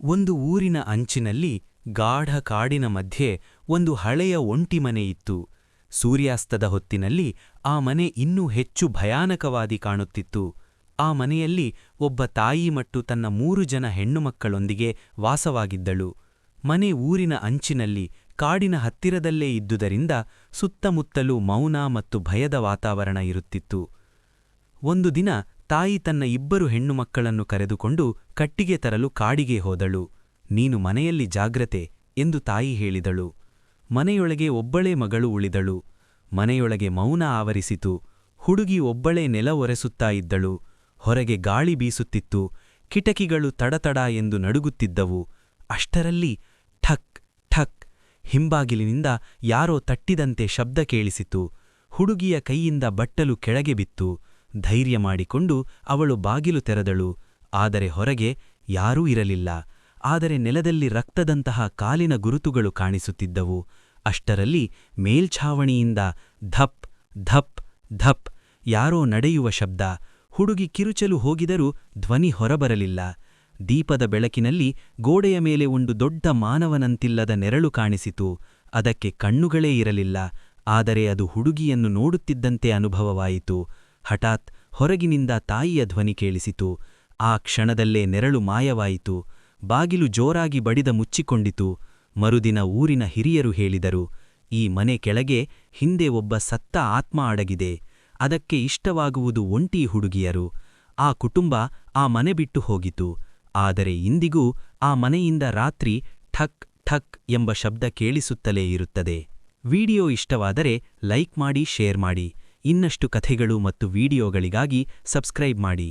ಒಂದು ಊರಿನ ಅಂಚಿನಲ್ಲಿ ಗಾಢ ಕಾಡಿನ ಮಧ್ಯೆ ಒಂದು ಹಳೆಯ ಒಂಟಿಮನೆಯಿತ್ತು. ಸೂರ್ಯಾಸ್ತದ ಹೊತ್ತಿನಲ್ಲಿ ಆ ಮನೆ ಇನ್ನೂ ಹೆಚ್ಚು ಭಯಾನಕವಾದಿ ಕಾಣುತ್ತಿತ್ತು. ಆ ಮನೆಯಲ್ಲಿ ಒಬ್ಬ ತಾಯಿ ಮತ್ತು ತನ್ನ 3 ಜನ ಹೆಣ್ಣುಮಕ್ಕಳೊಂದಿಗೆ ವಾಸವಾಗಿದ್ದಳು. ಮನೆ ಊರಿನ ಅಂಚಿನಲ್ಲಿ ಕಾಡಿನ ಹತ್ತಿರದಲ್ಲೇ ಇದ್ದುದರಿಂದ ಸುತ್ತಮುತ್ತಲೂ ಮೌನ ಮತ್ತು ಭಯದ ವಾತಾವರಣ ಇರುತ್ತಿತ್ತು. ಒಂದು ದಿನ ತಾಯಿ ತನ್ನ 2 ಹೆಣ್ಣುಮಕ್ಕಳನ್ನು ಕರೆದುಕೊಂಡು ಕಟ್ಟಿಗೆ ತರಲು ಕಾಡಿಗೆ ಹೋದಳು. ನೀನು ಮನೆಯಲ್ಲಿ ಜಾಗ್ರತೆ ಎಂದು ತಾಯಿ ಹೇಳಿದಳು. ಮನೆಯೊಳಗೆ ಒಬ್ಬಳೇ ಮಗಳು ಉಳಿದಳು. ಮನೆಯೊಳಗೆ ಮೌನ ಆವರಿಸಿತು. ಹುಡುಗಿ ಒಬ್ಬಳೇ ನೆಲ ಒರೆಸುತ್ತಾ ಇದ್ದಳು. ಹೊರಗೆ ಗಾಳಿ ಬೀಸುತ್ತಿತ್ತು. ಕಿಟಕಿಗಳು ತಡತಡ ಎಂದು ನಡುಗುತ್ತಿದ್ದವು. ಅಷ್ಟರಲ್ಲಿ ಠಕ್ ಠಕ್ ಹಿಂಬಾಗಿಲಿನಿಂದ ಯಾರೋ ತಟ್ಟಿದಂತೆ ಶಬ್ದ ಕೇಳಿಸಿತು. ಹುಡುಗಿಯ ಕೈಯಿಂದ ಬಟ್ಟಲು ಕೆಳಗೆ ಬಿತ್ತು. ಧೈರ್ಯ ಮಾಡಿಕೊಂಡು ಅವಳು ಬಾಗಿಲು ತೆರೆದಳು. ಆದರೆ ಹೊರಗೆ ಯಾರೂ ಇರಲಿಲ್ಲ. ಆದರೆ ನೆಲದಲ್ಲಿ ರಕ್ತದಂತಹ ಕಾಲಿನ ಗುರುತುಗಳು ಕಾಣಿಸುತ್ತಿದ್ದವು. ಅಷ್ಟರಲ್ಲಿ ಮೇಲ್ಛಾವಣಿಯಿಂದ ಧಪ್ ಧಪ್ ಧಪ್ ಯಾರೋ ನಡೆಯುವ ಶಬ್ದ. ಹುಡುಗಿ ಕಿರುಚಲು ಹೋಗಿದರೂ ಧ್ವನಿ ಹೊರಬರಲಿಲ್ಲ. ದೀಪದ ಬೆಳಕಿನಲ್ಲಿ ಗೋಡೆಯ ಮೇಲೆ ಒಂದು ದೊಡ್ಡ ಮಾನವನಂತಿಲ್ಲದ ನೆರಳು ಕಾಣಿಸಿತು. ಅದಕ್ಕೆ ಕಣ್ಣುಗಳೇ ಇರಲಿಲ್ಲ. ಆದರೆ ಅದು ಹುಡುಗಿಯನ್ನು ನೋಡುತ್ತಿದ್ದಂತೆ ಅನುಭವವಾಯಿತು. ಹಠಾತ್ ಹೊರಗಿನಿಂದ ತಾಯಿಯ ಧ್ವನಿ ಕೇಳಿಸಿತು. ಆ ಕ್ಷಣದಲ್ಲೇ ನೆರಳು ಮಾಯವಾಯಿತು. ಬಾಗಿಲು ಜೋರಾಗಿ ಬಡಿದ ಮುಚ್ಚಿಕೊಂಡಿತು. ಮರುದಿನ ಊರಿನ ಹಿರಿಯರು ಹೇಳಿದರು, ಈ ಮನೆ ಕೆಳಗೆ ಹಿಂದೆ ಒಬ್ಬ ಸತ್ತ ಆತ್ಮ ಅಡಗಿದೆ. ಅದಕ್ಕೆ ಇಷ್ಟವಾಗುವುದು ಒಂಟಿ ಹುಡುಗಿಯರು. ಆ ಕುಟುಂಬ ಆ ಮನೆ ಬಿಟ್ಟು ಹೋಗಿತು. ಆದರೆ ಇಂದಿಗೂ ಆ ಮನೆಯಿಂದ ರಾತ್ರಿ ಠಕ್ ಠಕ್ ಎಂಬ ಶಬ್ದ ಕೇಳಿಸುತ್ತಲೇ ಇರುತ್ತದೆ. ವಿಡಿಯೋ ಇಷ್ಟವಾದರೆ ಲೈಕ್ ಮಾಡಿ, ಶೇರ್ ಮಾಡಿ. ಇನ್ನಷ್ಟು ಕಥೆಗಳು ಮತ್ತು ವಿಡಿಯೋಗಳಿಗಾಗಿ ಸಬ್ಸ್ಕ್ರೈಬ್ ಮಾಡಿ.